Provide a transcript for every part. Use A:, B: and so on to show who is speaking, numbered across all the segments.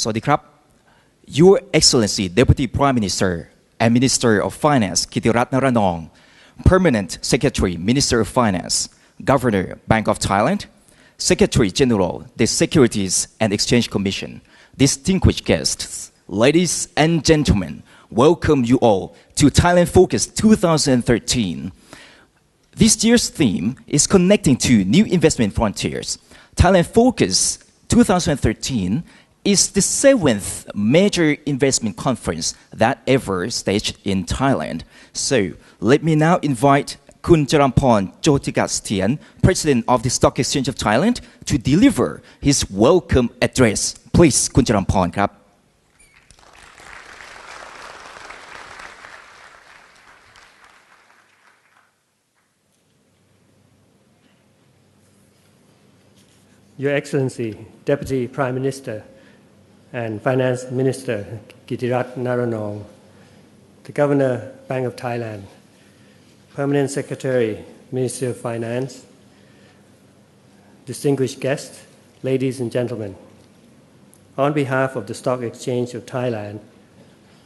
A: สวัสดีครับ Your Excellency Deputy Prime Minister and Minister of Finance Kittiratt Ranong, Permanent Secretary Minister of Finance, Governor Bank of Thailand, Secretary General the Securities and Exchange Commission, distinguished guests, ladies and gentlemen, welcome you all to Thailand Focus 2013. This year's theme is connecting to new investment frontiers. Thailand Focus 2013 is the 7th major investment conference that ever staged in Thailand. So let me now invite Kun Charampon Chotigasthien, President of the Stock Exchange of Thailand, to deliver his welcome address. Please, Kun Charampon ครับ
B: Your Excellency, Deputy Prime Minister and Finance Minister Kittiratt Ranong, the Governor, Bank of Thailand, Permanent Secretary, Minister of Finance, distinguished guests, ladies and gentlemen. On behalf of the Stock Exchange of Thailand,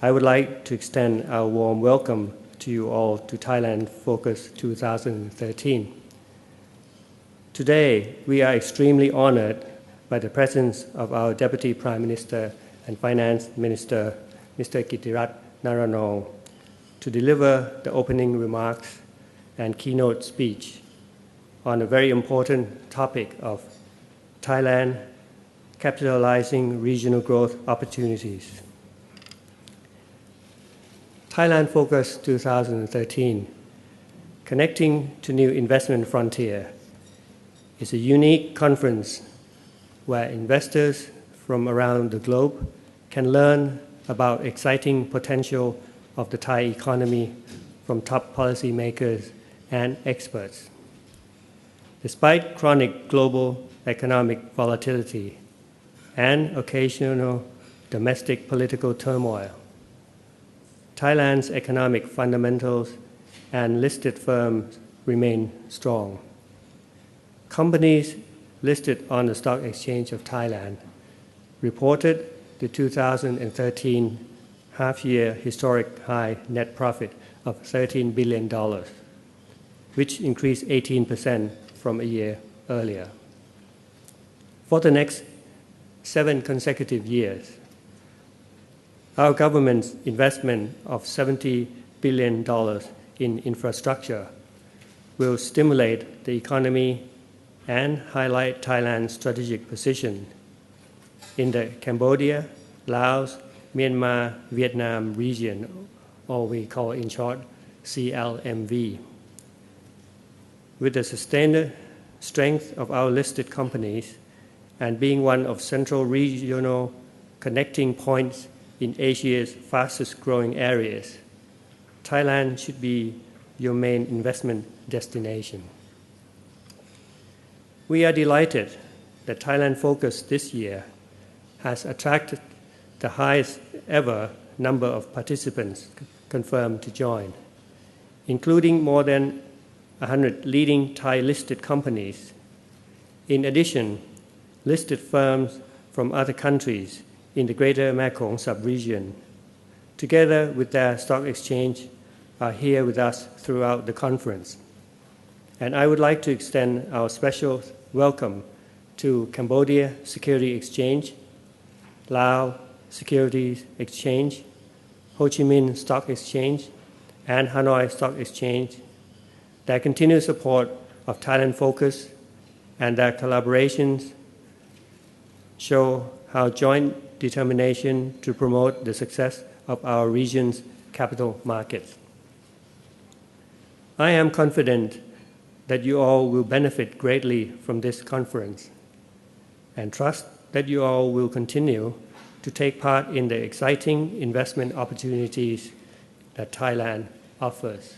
B: I would like to extend our warm welcome to you all to Thailand Focus 2013. Today, we are extremely honored by the presence of our Deputy Prime Minister and Finance Minister, Mr. Kittiratt Ranong, to deliver the opening remarks and keynote speech on a very important topic of Thailand capitalizing regional growth opportunities. Thailand Focus 2013, Connecting to New Investment Frontier, is a unique conference where investors from around the globe can learn about exciting potential of the Thai economy from top policymakers and experts. Despite chronic global economic volatility and occasional domestic political turmoil, Thailand's economic fundamentals and listed firms remain strong. Companies listed on the Stock Exchange of Thailand reported the 2013 half-year historic high net profit of $13 billion, which increased 18% from a year earlier. For the next 7 consecutive years, our government's investment of $70 billion in infrastructure will stimulate the economy and highlight Thailand's strategic position in the Cambodia, Laos, Myanmar, Vietnam region, or we call in short CLMV. With the sustained strength of our listed companies and being one of central regional connecting points in Asia's fastest growing areas, Thailand should be your main investment destination. We are delighted that Thailand Focus this year has attracted the highest ever number of participants confirmed to join, including more than 100 leading Thai listed companies. In addition, listed firms from other countries in the Greater Mekong sub-region, together with their stock exchange, are here with us throughout the conference. And I would like to extend our special welcome to Cambodia Security Exchange, Laos Securities Exchange, Ho Chi Minh Stock Exchange, and Hanoi Stock Exchange. Their continued support of Thailand Focus and their collaborations show our joint determination to promote the success of our region's capital markets. I am confident that you all will benefit greatly from this conference and trust that you all will continue to take part in the exciting investment opportunities that Thailand offers.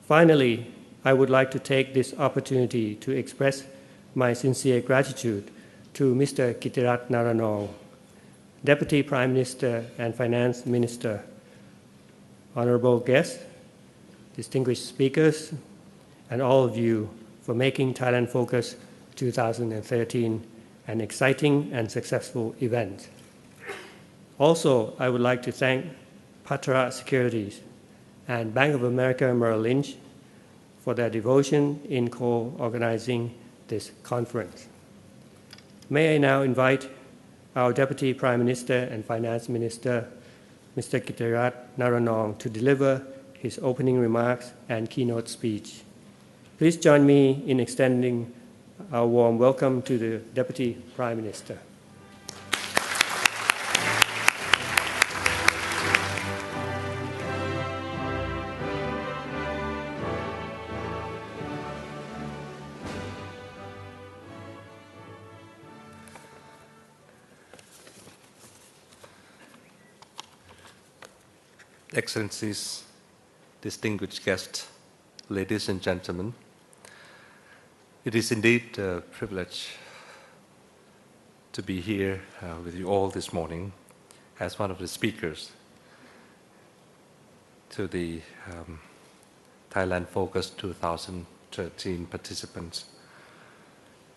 B: Finally, I would like to take this opportunity to express my sincere gratitude to Mr. Kittiratt Ranong, Deputy Prime Minister and Finance Minister, honorable guests, distinguished speakers, and all of you for making Thailand Focus 2013 an exciting and successful event. Also, I would like to thank Kittiratt Securities and Bank of America Merrill Lynch for their devotion in co-organizing this conference. May I now invite our Deputy Prime Minister and Finance Minister, Mr. Kittiratt Ranong, to deliver his opening remarks and keynote speech. Please join me in extending our warm welcome to the Deputy Prime Minister.
C: Excellencies, distinguished guests, ladies and gentlemen, it is indeed a privilege to be here with you all this morning as one of the speakers to the Thailand Focus 2013 participants.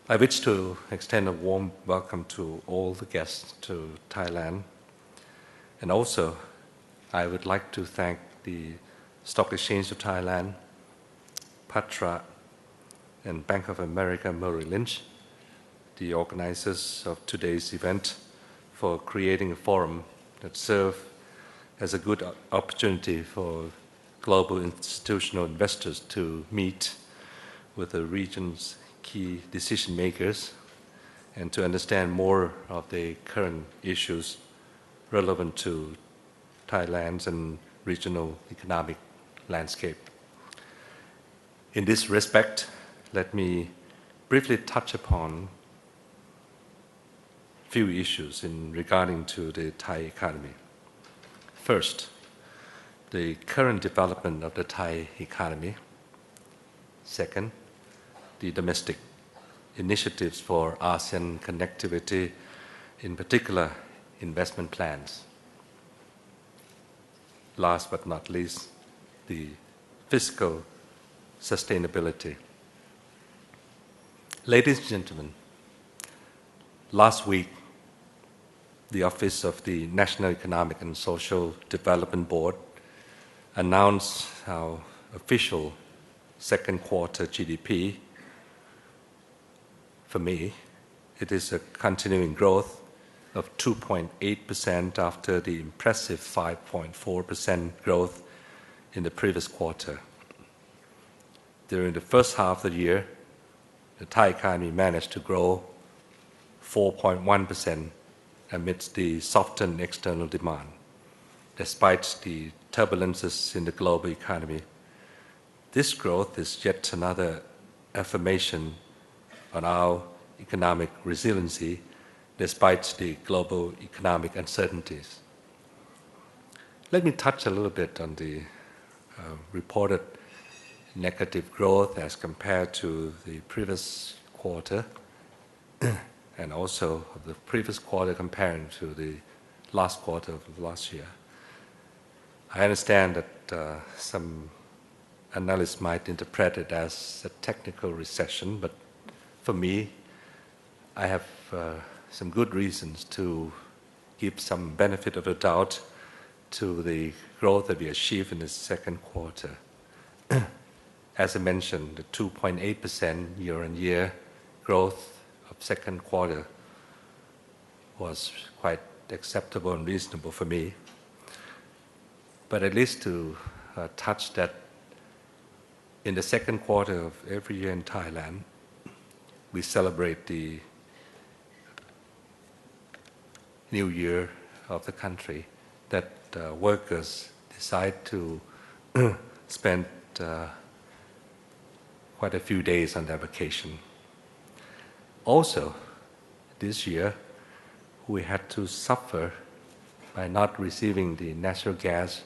C: I wish to extend a warm welcome to all the guests to Thailand, and also I would like to thank the Stock Exchange of Thailand, Kittiratt, and Bank of America Merrill Lynch, the organizers of today's event, for creating a forum that serves as a good opportunity for global institutional investors to meet with the region's key decision makers and to understand more of the current issues relevant to Thailand's and regional economic landscape. In this respect, let me briefly touch upon a few issues regarding to the Thai economy. First, the current development of the Thai economy. Second, the domestic initiatives for ASEAN connectivity, in particular investment plans. Last but not least, the fiscal sustainability. Ladies and gentlemen, last week, the Office of the National Economic and Social Development Board announced our official second quarter GDP. For me, it is a continuing growth of 2.8% after the impressive 5.4% growth in the previous quarter. During the first half of the year, the Thai economy managed to grow 4.1% amidst the softened external demand. Despite the turbulences in the global economy, this growth is yet another affirmation on our economic resiliency despite the global economic uncertainties. Let me touch a little bit on the reported negative growth as compared to the previous quarter and also of the previous quarter comparing to the last quarter of last year. I understand that some analysts might interpret it as a technical recession, but for me, I have some good reasons to give some benefit of the doubt to the growth that we achieved in the second quarter. As I mentioned, the 2.8% year-on-year growth of second quarter was quite acceptable and reasonable for me. But at least to touch that in the second quarter of every year in Thailand, we celebrate the New Year of the country, that workers decide to spend quite a few days on their vacation. Also, this year, we had to suffer by not receiving the natural gas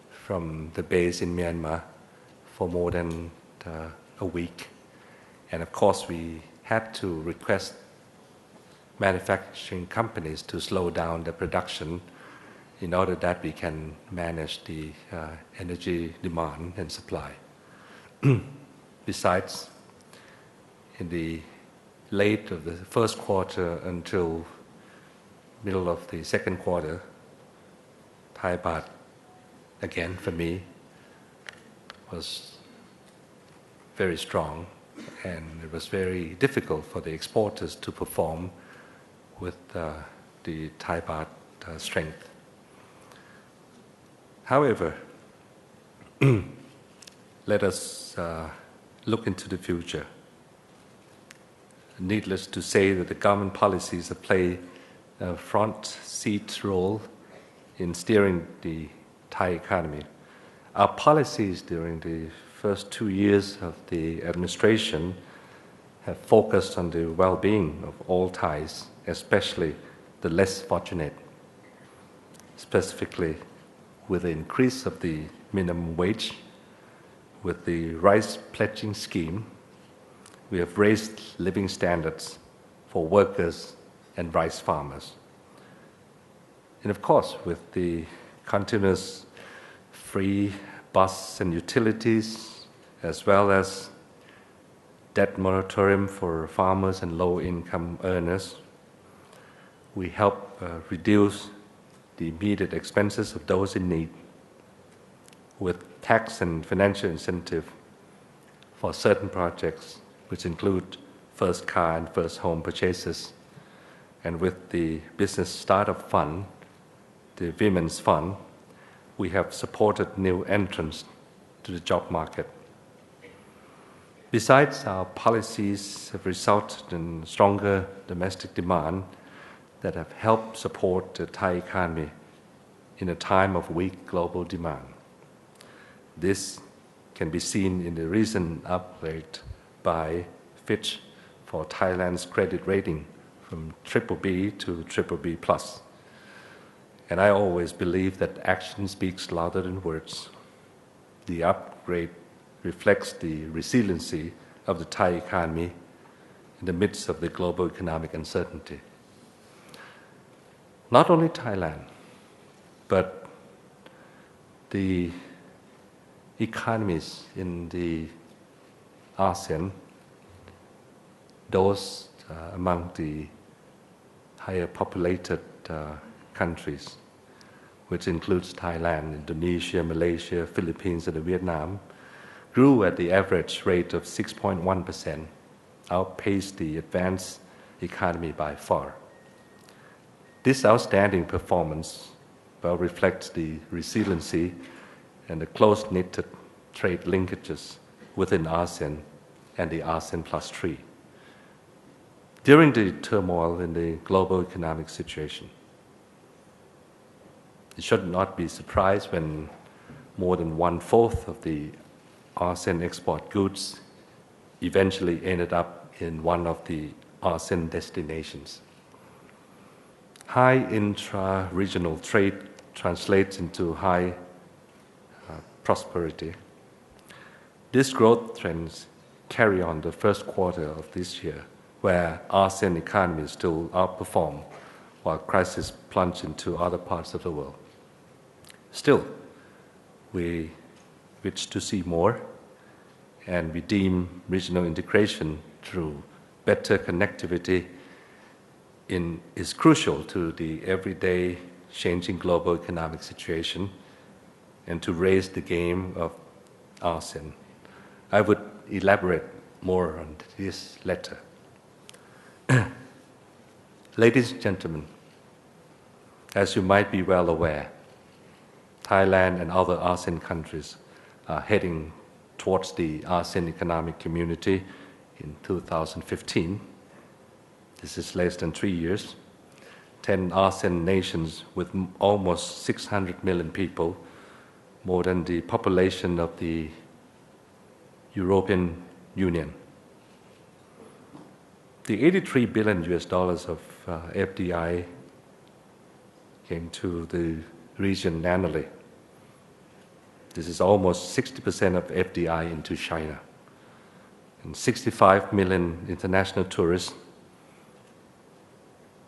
C: from the base in Myanmar for more than a week. And of course, we had to request manufacturing companies to slow down their production in order that we can manage the energy demand and supply. Besides, in the late of the first quarter until middle of the second quarter, Thai baht, again for me, was very strong, and it was very difficult for the exporters to perform with the Thai baht strength. However, let us look into the future. Needless to say that the government policies have played a front seat role in steering the Thai economy. Our policies during the first 2 years of the administration have focused on the well-being of all Thais, especially the less fortunate. Specifically, with the increase of the minimum wage, with the rice pledging scheme, we have raised living standards for workers and rice farmers. And of course, with the continuous free bus and utilities, as well as debt moratorium for farmers and low-income earners, we help reduce the immediate expenses of those in need with tax and financial incentive for certain projects, which include first car and first home purchases. And with the Business Startup Fund, the Women's Fund, we have supported new entrants to the job market. Besides, our policies have resulted in stronger domestic demand that have helped support the Thai economy in a time of weak global demand. This can be seen in the recent upgrade by Fitch for Thailand's credit rating from BBB to BBB+. And I always believe that action speaks louder than words. The upgrade reflects the resiliency of the Thai economy in the midst of the global economic uncertainty. Not only Thailand, but the economies in the ASEAN, those among the higher populated countries, which includes Thailand, Indonesia, Malaysia, Philippines, and Vietnam, grew at the average rate of 6.1%, outpaced the advanced economy by far. This outstanding performance well reflects the resiliency and the close-knitted trade linkages within ASEAN and the ASEAN Plus 3. During the turmoil in the global economic situation, it should not be surprised when more than 1/4 of the ASEAN export goods eventually ended up in one of the ASEAN destinations. High intra-regional trade translates into high prosperity. These growth trends carry on the first quarter of this year, where ASEAN economies still outperform, while crisis plunge into other parts of the world. Still, we wish to see more, and we deem regional integration through better connectivity is crucial to the everyday changing global economic situation and to raise the game of ASEAN. I would elaborate more on this later. Ladies and gentlemen, as you might be well aware, Thailand and other ASEAN countries are heading towards the ASEAN Economic Community in 2015. This is less than 3 years. 10 ASEAN nations with almost 600 million people, more than the population of the European Union. The $83 billion of FDI came to the region annually. This is almost 60% of FDI into China. And 65 million international tourists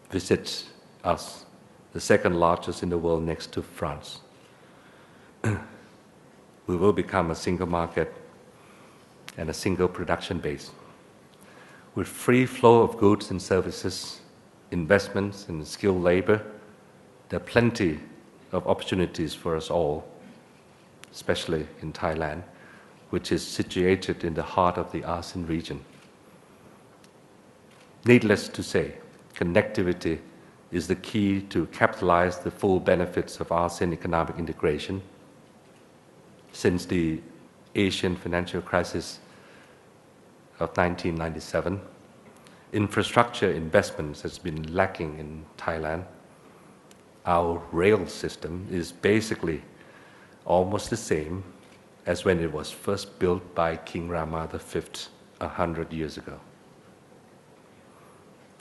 C: visit us, the second largest in the world next to France. We will become a single market and a single production base. With free flow of goods and services, investments in skilled labor, there are plenty of opportunities for us all, especially in Thailand, which is situated in the heart of the ASEAN region. Needless to say, connectivity is the key to capitalize the full benefits of ASEAN economic integration. Since the Asian financial crisis of 1997, infrastructure investments has been lacking in Thailand. Our rail system is basically almost the same as when it was first built by King Rama V 100 years ago.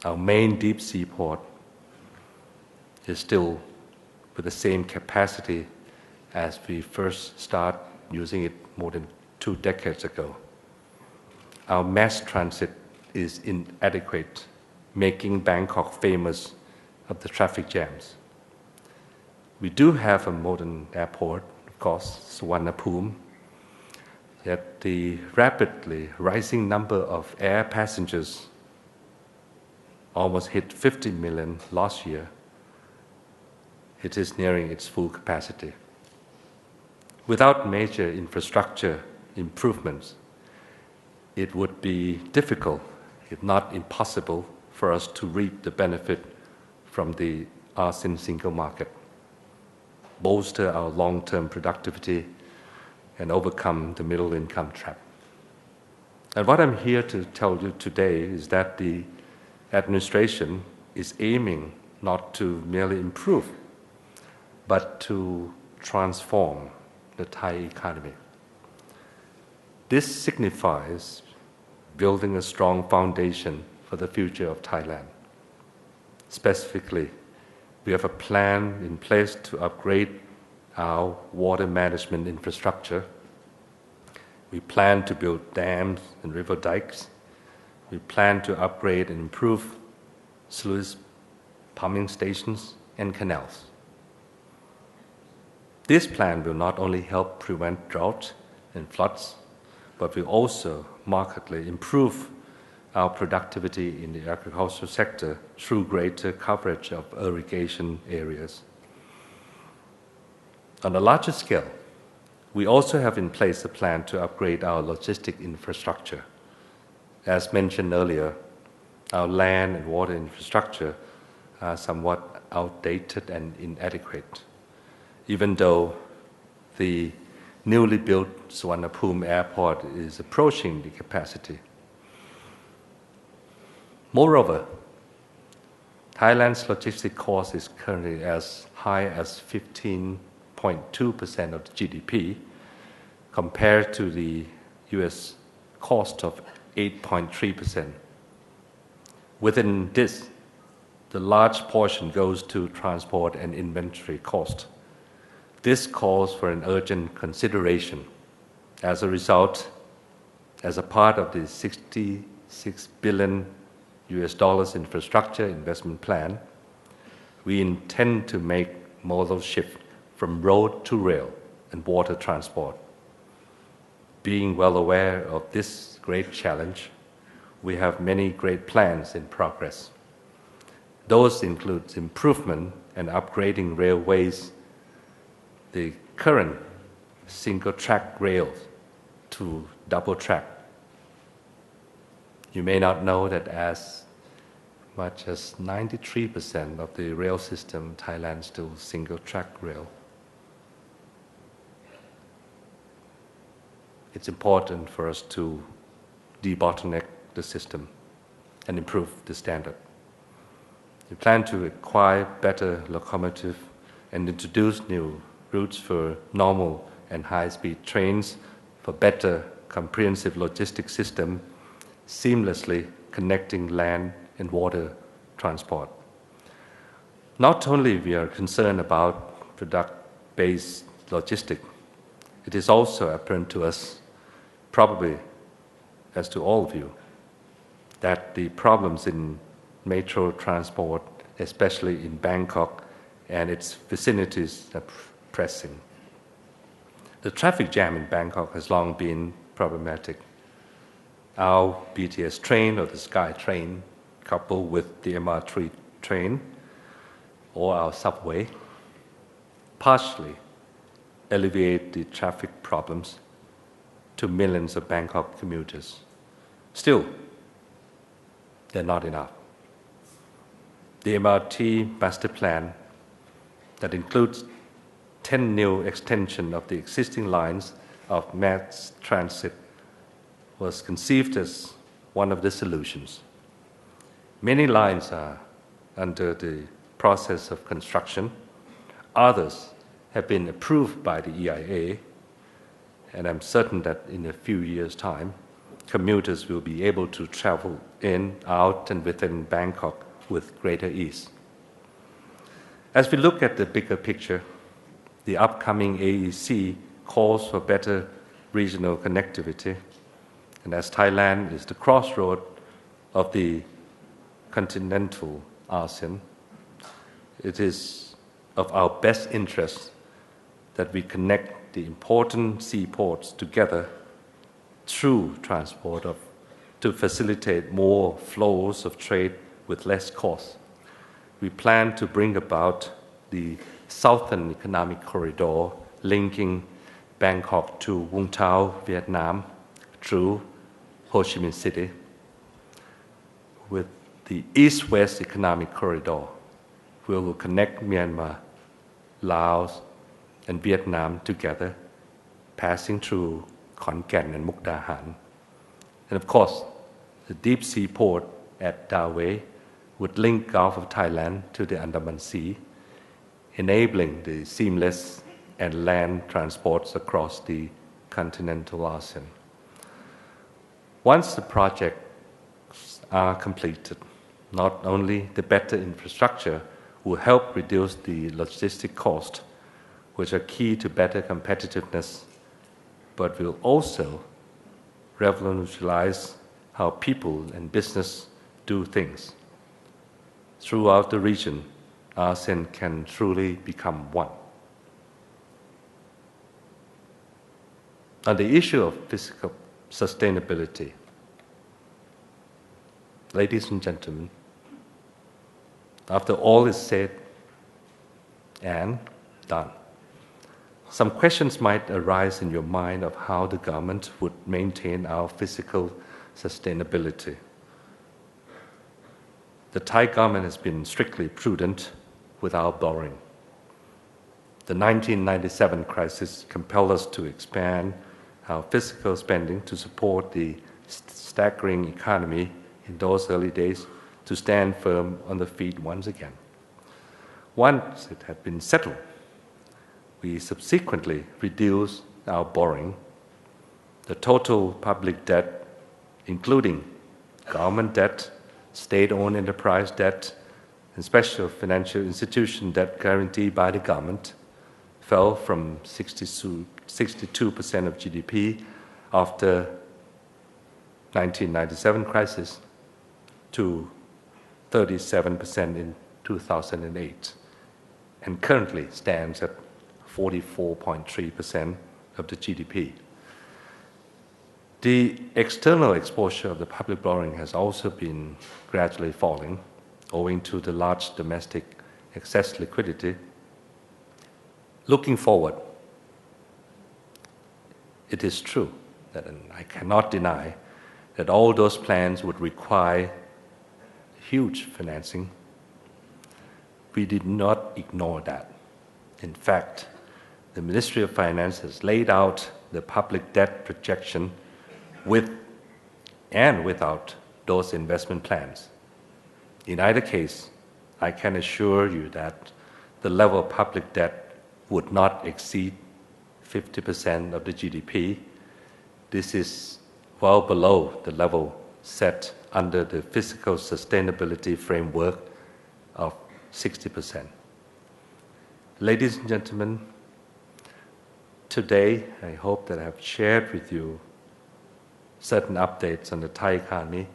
C: Our main deep sea port is still with the same capacity as we first started using it more than 2 decades ago. Our mass transit is inadequate, making Bangkok famous of the traffic jams. We do have a modern airport, of course, Suvarnabhumi, yet the rapidly rising number of air passengers almost hit 50 million last year. It is nearing its full capacity. Without major infrastructure improvements, it would be difficult, if not impossible, for us to reap the benefit from the ASEAN single market, bolster our long-term productivity, and overcome the middle income trap. And what I'm here to tell you today is that the administration is aiming not to merely improve, but to transform the Thai economy. This signifies building a strong foundation for the future of Thailand. Specifically, we have a plan in place to upgrade our water management infrastructure. We plan to build dams and river dikes. We plan to upgrade and improve sluice pumping stations and canals. This plan will not only help prevent drought and floods, but will also markedly improve our productivity in the agricultural sector through greater coverage of irrigation areas. On a larger scale, we also have in place a plan to upgrade our logistic infrastructure. As mentioned earlier, our land and water infrastructure are somewhat outdated and inadequate, even though the newly built Suvarnabhumi airport is approaching the capacity. Moreover, Thailand's logistic cost is currently as high as 15.2% of the GDP, compared to the US cost of 8.3%. Within this, the large portion goes to transport and inventory cost. This calls for an urgent consideration. As a result, as a part of the $66 billion infrastructure investment plan, we intend to make modal shift from road to rail and water transport. Being well aware of this great challenge, we have many great plans in progress. Those include improvement and upgrading railways, the current single-track rails to double-track. You may not know that as much as 93% of the rail system in Thailand is still single-track rail. It's important for us to debottleneck the system and improve the standard. We plan to acquire better locomotive and introduce new routes for normal and high-speed trains for better comprehensive logistics system, seamlessly connecting land and water transport. Not only we are concerned about product-based logistics, it is also apparent to us, probably as to all of you, that the problems in metro transport, especially in Bangkok and its vicinities, are pressing. The traffic jam in Bangkok has long been problematic. our BTS train or the Sky train, coupled with the MR3 train or our subway, partially alleviate the traffic problems to millions of Bangkok commuters. Still, they're not enough. The MRT master plan that includes 10 new extensions of the existing lines of mass transit was conceived as one of the solutions. Many lines are under the process of construction. Others have been approved by the EIA, and I'm certain that in a few years' time, commuters will be able to travel in, out, and within Bangkok with greater ease. As we look at the bigger picture, the upcoming AEC calls for better regional connectivity, and as Thailand is the crossroad of the continental ASEAN, it is of our best interest that we connect the important seaports together through transport to facilitate more flows of trade with less cost. We plan to bring about the Southern Economic Corridor linking Bangkok to Vũng Tàu, Vietnam, through Ho Chi Minh City, with the East-West Economic Corridor, we will connect Myanmar, Laos, and Vietnam together, passing through Khon Kaen and Mukdahan. And of course, the deep sea port at Dawei would link Gulf of Thailand to the Andaman Sea, enabling the seamless and land transports across the continental ASEAN. Once the projects are completed, not only the better infrastructure will help reduce the logistic cost, which are key to better competitiveness, but will also revolutionize how people and business do things. Throughout the region, ASEAN can truly become one. On the issue of physical sustainability, ladies and gentlemen, after all is said and done, some questions might arise in your mind of how the government would maintain our physical sustainability. The Thai government has been strictly prudent with our borrowing. The 1997 crisis compelled us to expand our fiscal spending to support the staggering economy in those early days to stand firm on the feet once again. Once it had been settled, we subsequently reduced our borrowing. The total public debt, including government debt, state-owned enterprise debt, and special financial institution debt guaranteed by the government, fell from 62% of GDP after 1997 crisis to 37% in 2008, and currently stands at 44.3% of the GDP. The external exposure of the public borrowing has also been gradually falling, owing to the large domestic excess liquidity. Looking forward, it is true that, and I cannot deny, that all those plans would require huge financing. We did not ignore that. In fact, the Ministry of Finance has laid out the public debt projection with and without those investment plans. In either case, I can assure you that the level of public debt would not exceed 50% of the GDP. This is well below the level set under the fiscal sustainability framework of 60%. Ladies and gentlemen, today I hope that I have shared with you certain updates on the Thai economy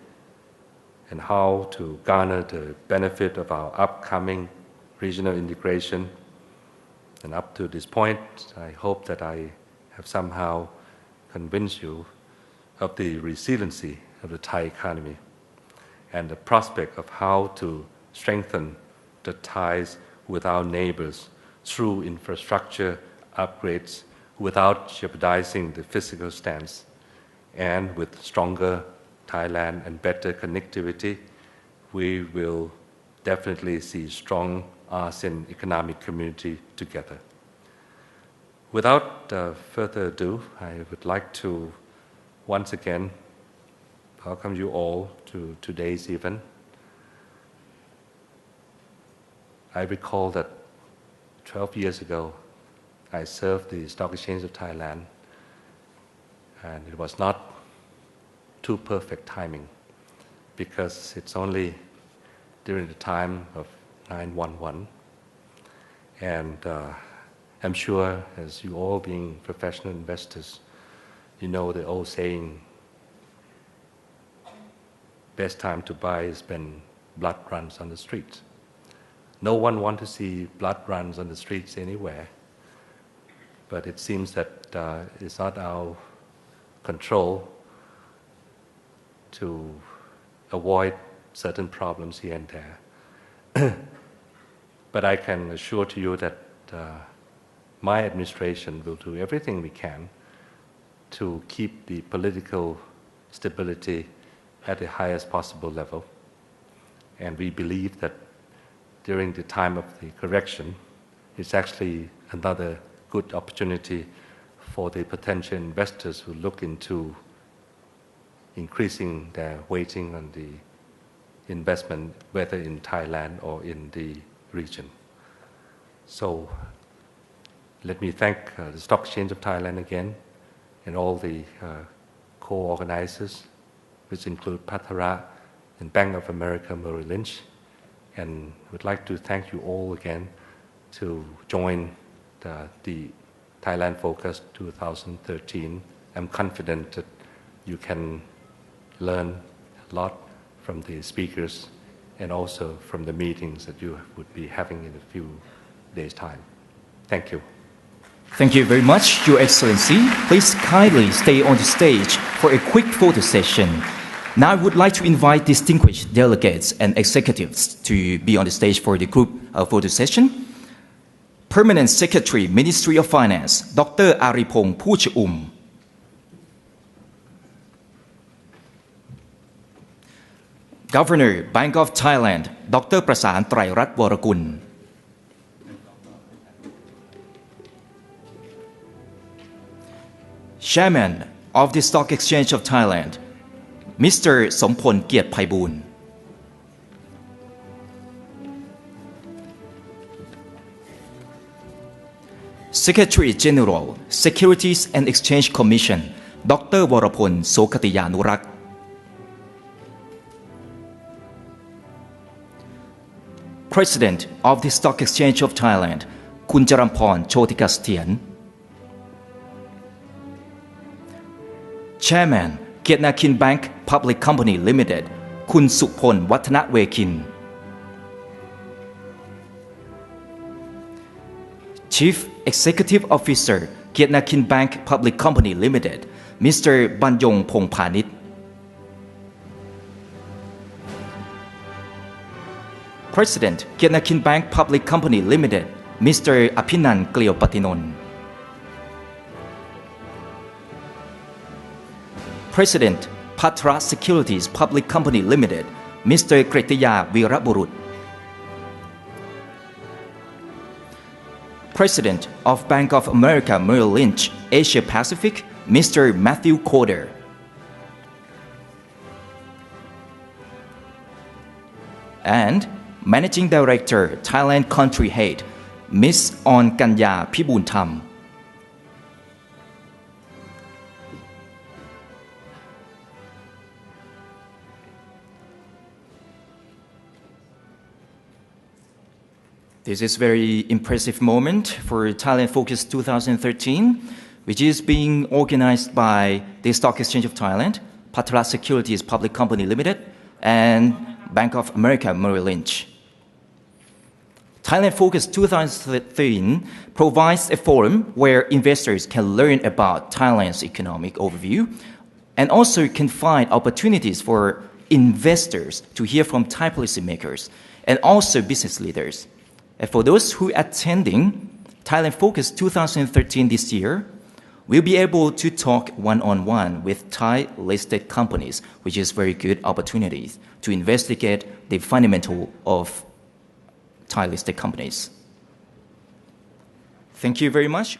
C: and how to garner the benefit of our upcoming regional integration. And up to this point, I hope that I have somehow convinced you of the resiliency of the Thai economy and the prospect of how to strengthen the ties with our neighbors through infrastructure upgrades without jeopardizing the physical stance, and with stronger Thailand and better connectivity, we will definitely see strong ASEAN economic community together. Without further ado, I would like to once again welcome you all to today's event. I recall that 12 years ago, I served the Stock Exchange of Thailand, and it was not too perfect timing because it's only during the time of 9/11. And I'm sure, as you all being professional investors, you know the old saying, best time to buy is when blood runs on the streets. No one wants to see blood runs on the streets anywhere, but it seems that it's not our control to avoid certain problems here and there. But I can assure to you that my administration will do everything we can to keep the political stability at the highest possible level. And we believe that during the time of the correction, it's actually another good opportunity for the potential investors who look into increasing their weighting on the investment, whether in Thailand or in the region. So let me thank the Stock Exchange of Thailand again and all the co-organizers, which include Kittiratt and Bank of America Merrill Lynch, and would like to thank you all again to join the Thailand Focus 2013. I'm confident that you can learn a lot from the speakers and also from the meetings that you would be having in a few days' time. Thank you.
A: Thank you very much, Your Excellency. Please kindly stay on the stage for a quick photo session. Now I would like to invite distinguished delegates and executives to be on the stage for the group photo session. Permanent Secretary, Ministry of Finance, Dr. Aripong Puchum. Governor, Bank of Thailand, Dr. Prasan Trairat Warakun. Chairman of the Stock Exchange of Thailand, Mr. Sompon Kiat Phaiboon. Secretary General, Securities and Exchange Commission, Dr. Warapon Sokatiyanurak. President of the Stock Exchange of Thailand, Kun Jarampon Chotikasthian. Chairman, Kittiratt Bank Public Company Limited, Kun Supon Wattanawekin. Chief Executive Officer, Kittiratt Bank Public Company Limited, Mr. Banyong Pongpanit. President, Kittiratt Bank Public Company Limited, Mr. Apinan Kleopatinon. President, Patra Securities Public Company Limited, Mr. Kittiratt Viraburut. President of Bank of America Merrill Lynch, Asia Pacific, Mr. Matthew Corder. And Managing Director, Thailand Country Head, Ms. On Kanya Pibuntham. This is a very impressive moment for Thailand Focus 2013, which is being organized by the Stock Exchange of Thailand, Patra Securities Public Company Limited, and Bank of America Merrill Lynch. Thailand Focus 2013 provides a forum where investors can learn about Thailand's economic overview And also you can find opportunities for investors to hear from Thai policymakers and also business leaders. And for those who are attending Thailand Focus 2013 this year, we'll be able to talk one-on-one with Thai-listed companies, which is very good opportunities to investigate the fundamental of Thai-listed companies. Thank you very much.